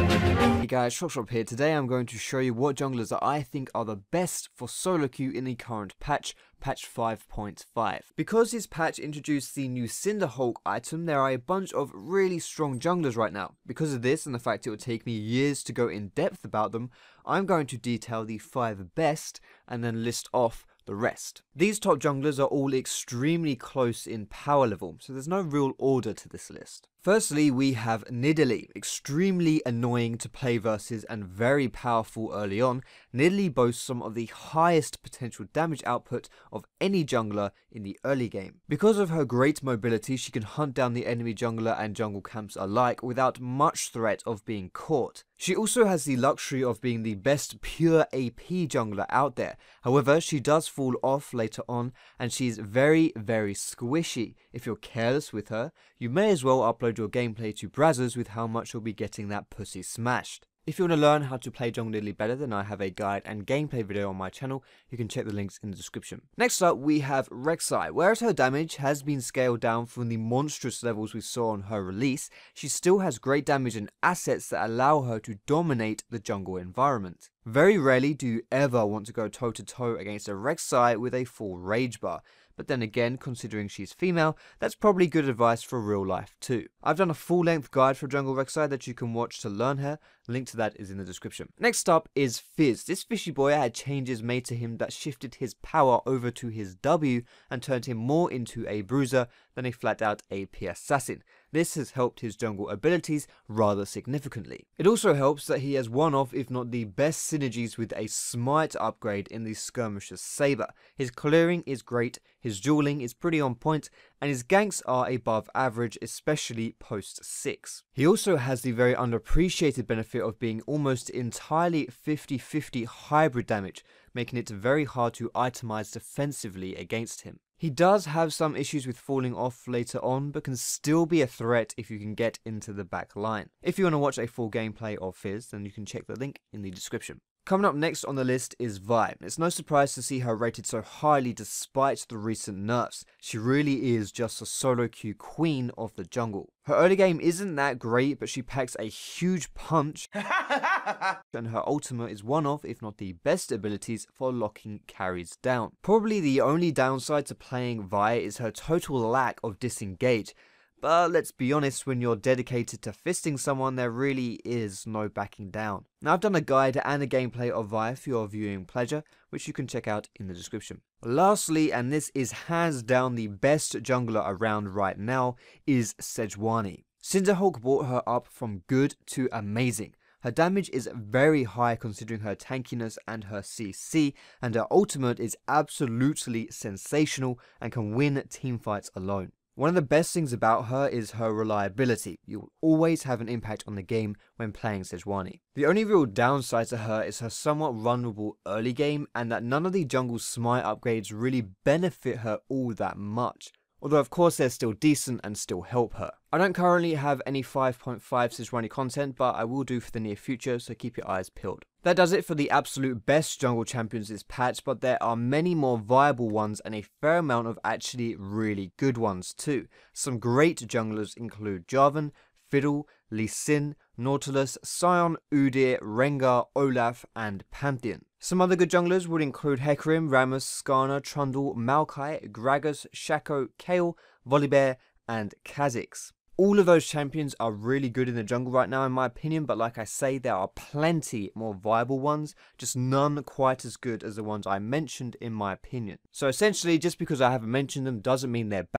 Hey guys, Shop here. Today I'm going to show you what junglers that I think are the best for solo queue in the current patch, patch 5.5. Because this patch introduced the new Cinderhulk item, there are a bunch of really strong junglers right now. Because of this and the fact it would take me years to go in depth about them, I'm going to detail the 5 best and then list off the rest. These top junglers are all extremely close in power level, so there's no real order to this list. Firstly, we have Nidalee, extremely annoying to play versus and very powerful early on. Nidalee boasts some of the highest potential damage output of any jungler in the early game. Because of her great mobility, she can hunt down the enemy jungler and jungle camps alike without much threat of being caught. She also has the luxury of being the best pure AP jungler out there. However, she does fall off later on, and she's very squishy. If you're careless with her, you may as well upload your gameplay to Brazzers with how much you'll be getting that pussy smashed. If you want to learn how to play jungle Nidalee better, then I have a guide and gameplay video on my channel. You can check the links in the description. Next up, we have Rek'Sai. Whereas her damage has been scaled down from the monstrous levels we saw on her release, she still has great damage and assets that allow her to dominate the jungle environment. Very rarely do you ever want to go toe to toe against a Rek'Sai with a full rage bar. But then again, considering she's female, that's probably good advice for real life too. I've done a full-length guide for jungle Rek'Sai that you can watch to learn her. Link to that is in the description. Next up is Fizz. This fishy boy had changes made to him that shifted his power over to his W and turned him more into a bruiser than a flat-out AP assassin. This has helped his jungle abilities rather significantly. It also helps that he has one of, if not the best synergies with a smite upgrade in the Skirmisher's Saber. His clearing is great, his dueling is pretty on point, and his ganks are above average, especially post 6. He also has the very underappreciated benefit of being almost entirely 50-50 hybrid damage, making it very hard to itemize defensively against him. He does have some issues with falling off later on, but can still be a threat if you can get into the back line. If you want to watch a full gameplay of Fizz, then you can check the link in the description. Coming up next on the list is Vi. It's no surprise to see her rated so highly despite the recent nerfs. She really is just a solo queue queen of the jungle. Her early game isn't that great, but she packs a huge punch, and her ultimate is one of, if not the best abilities for locking carries down. Probably the only downside to playing Vi is her total lack of disengage. But let's be honest, when you're dedicated to fisting someone, there really is no backing down. Now, I've done a guide and a gameplay of Vi for your viewing pleasure, which you can check out in the description. Lastly, and this is hands down the best jungler around right now, is Sejuani. Cinderhulk brought her up from good to amazing. Her damage is very high considering her tankiness and her CC, and her ultimate is absolutely sensational and can win teamfights alone. One of the best things about her is her reliability. You'll always have an impact on the game when playing Sejuani. The only real downside to her is her somewhat vulnerable early game, and that none of the jungle smite upgrades really benefit her all that much. Although of course they're still decent and still help her. I don't currently have any 5.5 Sejuani content, but I will do for the near future, so keep your eyes peeled. That does it for the absolute best jungle champions this patch, but there are many more viable ones and a fair amount of actually really good ones too. Some great junglers include Jarvan, Fiddle, Lee Sin, Nautilus, Sion, Udyr, Rengar, Olaf, and Pantheon. Some other good junglers would include Hecarim, Rammus, Skarner, Trundle, Maokai, Gragas, Shaco, Kayle, Volibear, and Kha'Zix. All of those champions are really good in the jungle right now in my opinion, but like I say, there are plenty more viable ones, just none quite as good as the ones I mentioned in my opinion. So essentially, just because I haven't mentioned them doesn't mean they're bad.